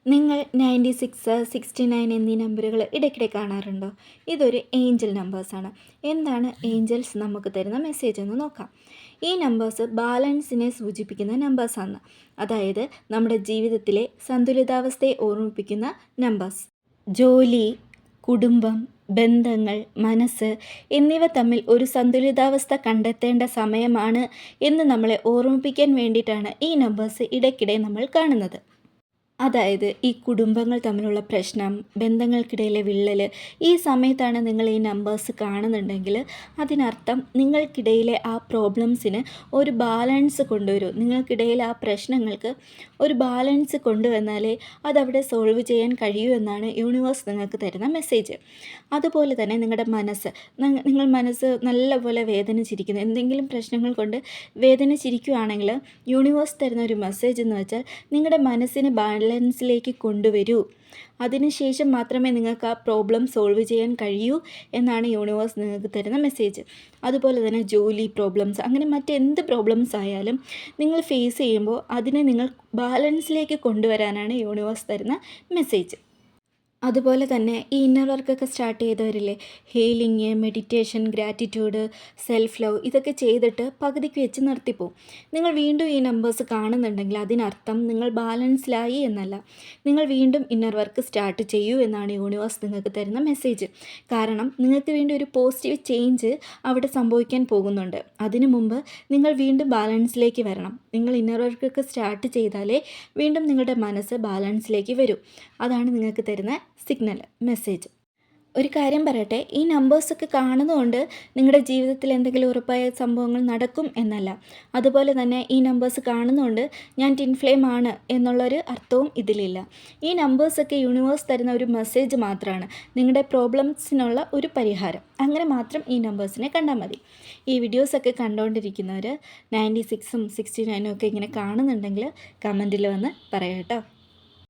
നിങ്ങൾ 96, 69 എന്നീ നമ്പറുകൾ ഇടയ്ക്കിടെ കാണാറുണ്ടോ? ഇതൊരു ഏഞ്ചൽ നമ്പേഴ്സാണ്. എന്താണ് ഏഞ്ചൽസ് നമുക്ക് തരുന്ന മെസ്സേജ് എന്ന് നോക്കാം. ഈ നമ്പേഴ്സ് ബാലൻസിനെ സൂചിപ്പിക്കുന്ന നമ്പേഴ്സാണ്. അതായത് നമ്മുടെ ജീവിതത്തിലെ സന്തുലിതാവസ്ഥയെ ഓർമ്മിപ്പിക്കുന്ന നമ്പേഴ്സ്. ജോലി, കുടുംബം, ബന്ധങ്ങൾ, മനസ്സ് എന്നിവ തമ്മിൽ ഒരു സന്തുലിതാവസ്ഥ കണ്ടെത്തേണ്ട സമയമാണ് എന്ന് നമ്മളെ ഓർമ്മിപ്പിക്കാൻ വേണ്ടിയിട്ടാണ് ഈ നമ്പേഴ്സ് ഇടയ്ക്കിടെ നമ്മൾ കാണുന്നത്. അതായത് ഈ കുടുംബങ്ങൾ തമ്മിലുള്ള പ്രശ്നം, ബന്ധങ്ങൾക്കിടയിലെ വിള്ളൽ, ഈ സമയത്താണ് നിങ്ങൾ ഈ നമ്പേഴ്സ് കാണുന്നുണ്ടെങ്കിൽ അതിനർത്ഥം നിങ്ങൾക്കിടയിലെ ആ പ്രോബ്ലംസിന് ഒരു ബാലൻസ് കൊണ്ടുവരും. നിങ്ങൾക്കിടയിൽ ആ പ്രശ്നങ്ങൾക്ക് ഒരു ബാലൻസ് കൊണ്ടുവന്നാലേ അതവിടെ സോൾവ് ചെയ്യാൻ കഴിയൂ എന്നാണ് യൂണിവേഴ്സ് നിങ്ങൾക്ക് തരുന്ന മെസ്സേജ്. അതുപോലെ തന്നെ നിങ്ങളുടെ മനസ്സ്, നിങ്ങൾ മനസ്സ് നല്ലപോലെ വേദനിച്ചിരിക്കുന്നു, എന്തെങ്കിലും പ്രശ്നങ്ങൾ കൊണ്ട് വേദനിച്ചിരിക്കുകയാണെങ്കിൽ യൂണിവേഴ്സ് തരുന്ന ഒരു മെസ്സേജ് എന്ന് വെച്ചാൽ നിങ്ങളുടെ മനസ്സിന് ബാലൻസിലേക്ക് കൊണ്ടുവരൂ. അതിനുശേഷം മാത്രമേ നിങ്ങൾക്ക് ആ പ്രോബ്ലം സോൾവ് ചെയ്യാൻ കഴിയൂ എന്നാണ് യൂണിവേഴ്സ് നിങ്ങൾക്ക് തരുന്ന മെസ്സേജ്. അതുപോലെ തന്നെ ജോലി പ്രോബ്ലംസ്, അങ്ങനെ മറ്റെന്ത് പ്രോബ്ലംസ് ആയാലും നിങ്ങൾ ഫേസ് ചെയ്യുമ്പോൾ അതിനെ നിങ്ങൾ ബാലൻസിലേക്ക് കൊണ്ടുവരാനാണ് യൂണിവേഴ്സ് തരുന്ന മെസ്സേജ്. അതുപോലെ തന്നെ ഈ ഇന്നർ വർക്കൊക്കെ സ്റ്റാർട്ട് ചെയ്തവരില്ലേ, healing, meditation, gratitude, self love, ഇതൊക്കെ ചെയ്തിട്ട് പകുതിക്ക് വെച്ച് നിർത്തിപ്പോവും. നിങ്ങൾ വീണ്ടും ഈ നമ്പേഴ്സ് കാണുന്നുണ്ടെങ്കിൽ അതിനർത്ഥം നിങ്ങൾ ബാലൻസിലായി എന്നല്ല, നിങ്ങൾ വീണ്ടും ഇന്നർ വർക്ക് സ്റ്റാർട്ട് ചെയ്യൂ എന്നാണ് യൂണിവേഴ്സ് നിങ്ങൾക്ക് തരുന്ന മെസ്സേജ്. കാരണം നിങ്ങൾക്ക് വേണ്ടി ഒരു പോസിറ്റീവ് ചേഞ്ച് അവിടെ സംഭവിക്കാൻ പോകുന്നുണ്ട്. അതിനു മുമ്പ് നിങ്ങൾ വീണ്ടും ബാലൻസിലേക്ക് വരണം. നിങ്ങൾ ഇന്നർ വർക്കൊക്കെ സ്റ്റാർട്ട് ചെയ്താലേ വീണ്ടും നിങ്ങളുടെ മനസ്സ് ബാലൻസിലേക്ക് വരൂ. അതാണ് നിങ്ങൾക്ക് തരുന്ന സിഗ്നൽ, മെസ്സേജ്. ഒരു കാര്യം പറയട്ടെ, ഈ നമ്പേഴ്സൊക്കെ കാണുന്നതുകൊണ്ട് നിങ്ങളുടെ ജീവിതത്തിൽ എന്തെങ്കിലും ഉറപ്പായ സംഭവങ്ങൾ നടക്കും എന്നല്ല. അതുപോലെ തന്നെ ഈ നമ്പേഴ്സ് കാണുന്നതുകൊണ്ട് ഞാൻ ടിൻ ഫ്ലെയിം ആണ് എന്നുള്ളൊരു അർത്ഥവും ഇതിലില്ല. ഈ നമ്പേഴ്സൊക്കെ യൂണിവേഴ്സ് തരുന്ന ഒരു മെസ്സേജ് മാത്രമാണ്, നിങ്ങളുടെ പ്രോബ്ലംസിനുള്ള ഒരു പരിഹാരം. അങ്ങനെ മാത്രം ഈ നമ്പേഴ്സിനെ കണ്ടാൽ മതി. ഈ വീഡിയോസൊക്കെ കണ്ടുകൊണ്ടിരിക്കുന്നവർ 96ഉം 69ഉം ഒക്കെ ഇങ്ങനെ കാണുന്നുണ്ടെങ്കിൽ കമൻറ്റിൽ വന്ന് പറയാം കേട്ടോ.